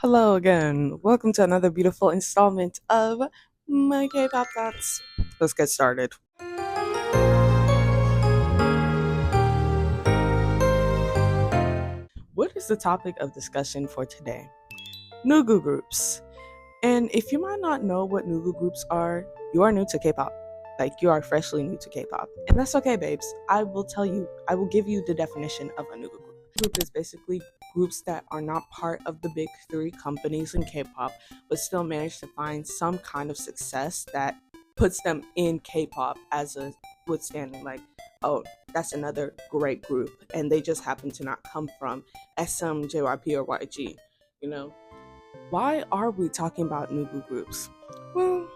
Hello again. Welcome to another beautiful installment of my K-pop thoughts. Let's get started. What is the topic of discussion for today? Nugu groups. And if you might not know what Nugu groups are, you are new to K-pop. Like you are freshly new to K-pop. And that's okay, babes. I will give you the definition of a Nugu group. Group is basically groups that are not part of the big three companies in K-pop, but still manage to find some kind of success that puts them in K-pop as a withstanding. Like, oh, that's another great group, and they just happen to not come from SM, JYP, or YG. You know, why are we talking about Nugu groups? Well,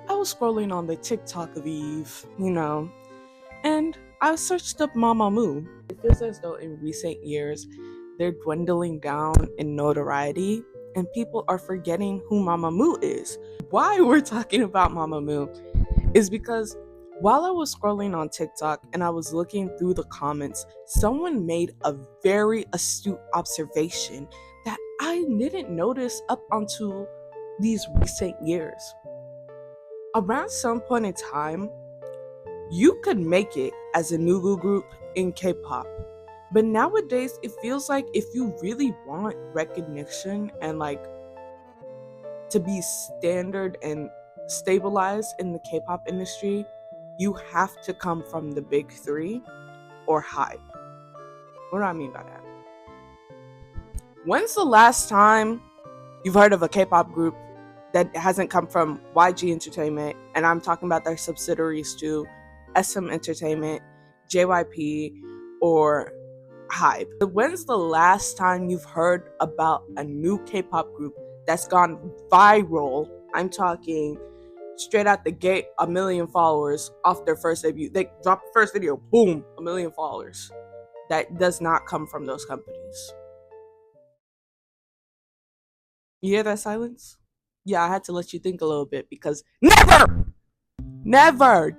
I was scrolling on the TikTok of Eve, and I searched up Mamamoo. It feels as though in recent years they're dwindling down in notoriety and people are forgetting who Mamamoo is. Why we're talking about Mamamoo is because while I was scrolling on TikTok and I was looking through the comments, someone made a very astute observation that I didn't notice up until these recent years. Around some point in time, you could make it as a Nugu group in K-pop. But nowadays, it feels like if you really want recognition and to be standard and stabilized in the K-pop industry, you have to come from the big three or HYBE. What do I mean by that? When's the last time you've heard of a K-pop group that hasn't come from YG Entertainment, and I'm talking about their subsidiaries too, SM Entertainment, JYP, or HYBE? When's the last time you've heard about a new K-pop group that's gone viral? I'm talking straight out the gate, 1 million followers off their first debut. They dropped the first video, boom, 1 million followers. That does not come from those companies. You hear that silence? Yeah, I had to let you think a little bit because never.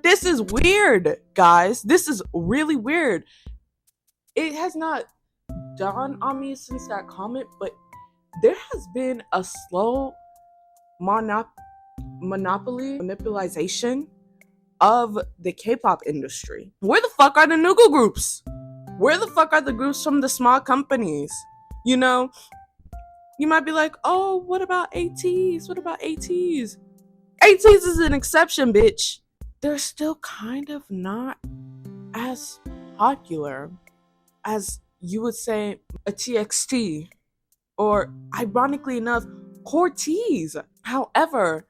This is weird, guys. This is really weird. It has not dawned on me since that comment, but there has been a slow monopolization of the K-pop industry. Where the fuck are the Nugu groups? Where the fuck are the groups from the small companies? You might be like, oh, what about ATs? What about ATs? ATs is an exception, bitch. They're still kind of not as popular as you would say a TXT or, ironically enough, Cortez. However,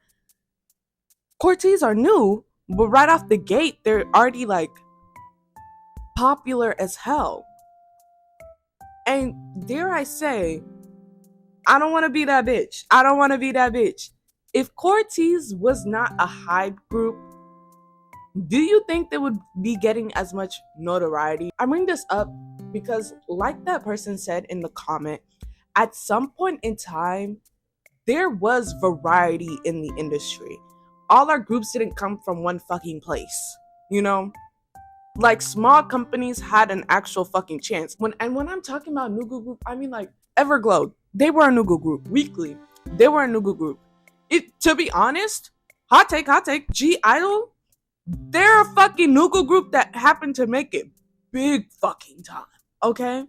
Cortez are new, but right off the gate, they're already popular as hell. And dare I say, I don't want to be that bitch. I don't want to be that bitch. If Cortez was not a HYBE group, do you think they would be getting as much notoriety? I bring this up because, like that person said in the comment, at some point in time, there was variety in the industry. All our groups didn't come from one fucking place, Like small companies had an actual fucking chance. When I'm talking about Nugu group, I mean like Everglow. They were a Nugu group. Weekly, they were a Nugu group. To be honest, hot take, G Idol, they're a fucking Nugu group that happened to make it big fucking time. Okay,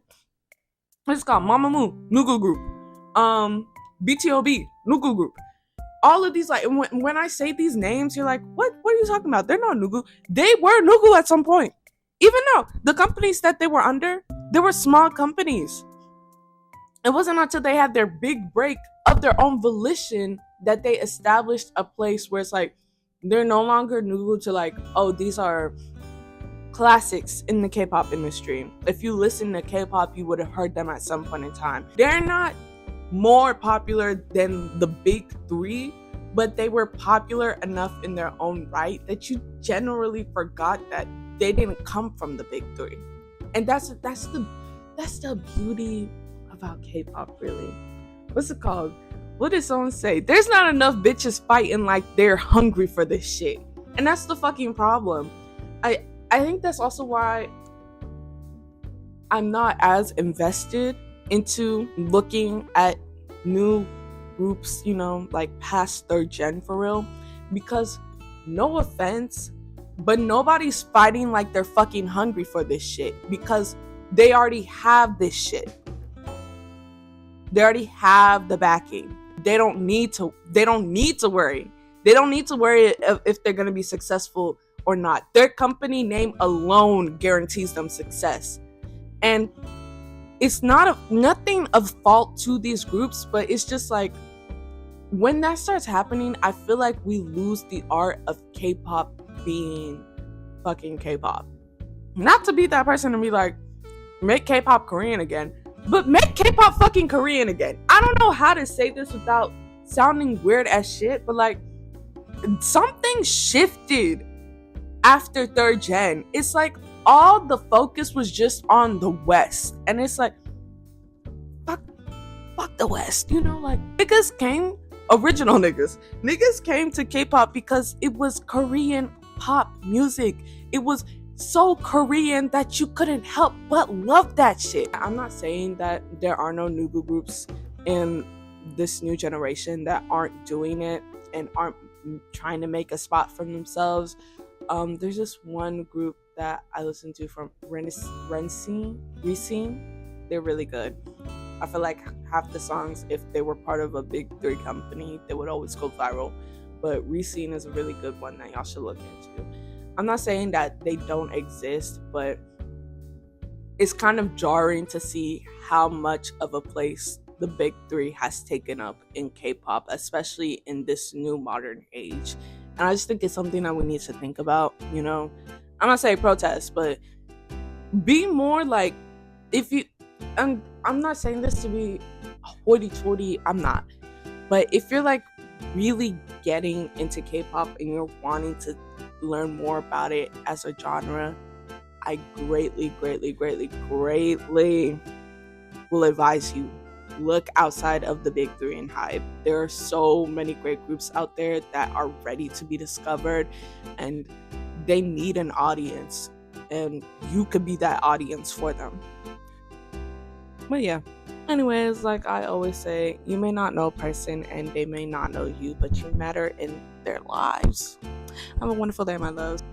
it's called Mamamoo Nugu group, BTOB Nugu group. All of these, when I say these names, you're like, what are you talking about? They're not Nugu. They were Nugu at some point. Even though the companies that they were under, they were small companies. It wasn't until they had their big break of their own volition that they established a place where it's like, they're no longer Nugu to oh, these are classics in the K-pop industry. If you listen to K-pop, you would have heard them at some point in time. They're not more popular than the big three, but they were popular enough in their own right that you generally forgot that they didn't come from the big three. And that's the beauty about K-pop, really. What's it called? What did someone say? There's not enough bitches fighting like they're hungry for this shit. And that's the fucking problem. I think that's also why I'm not as invested into looking at new groups, like past third gen for real. Because no offense, but nobody's fighting like they're fucking hungry for this shit because they already have this shit. They already have the backing. They don't need to worry. They don't need to worry if they're going to be successful or not. Their company name alone guarantees them success. And it's nothing of fault to these groups, but it's just like when that starts happening, I feel like we lose the art of K-pop being fucking K-pop. Not to be that person and be like, make K-pop Korean again, but make K-pop fucking Korean again. I don't know how to say this without sounding weird as shit, but like something shifted after third gen. It's like all the focus was just on the West, and it's like fuck the West, like original niggas came to K-pop because it was Korean pop music. It was so Korean that you couldn't help but love that shit. I'm not saying that there are no Nugu groups in this new generation that aren't doing it and aren't trying to make a spot for themselves. There's just one group that I listen to from Racine. They're really good. I feel like half the songs, if they were part of a big three company, they would always go viral. But Racine is a really good one that y'all should look into. I'm not saying that they don't exist, but it's kind of jarring to see how much of a place the big three has taken up in K-pop, especially in this new modern age. And I just think it's something that we need to think about, I'm not saying protest, but be more like, I'm not saying this to be hoity-toity, I'm not. But if you're like really getting into K-pop and you're wanting to learn more about it as a genre, I greatly will advise you, look outside of the big three and hype. There are so many great groups out there that are ready to be discovered, and they need an audience, and you could be that audience for them. But yeah, anyways, like I always say, you may not know a person and they may not know you, but you matter in their lives. Have a wonderful day, my loves.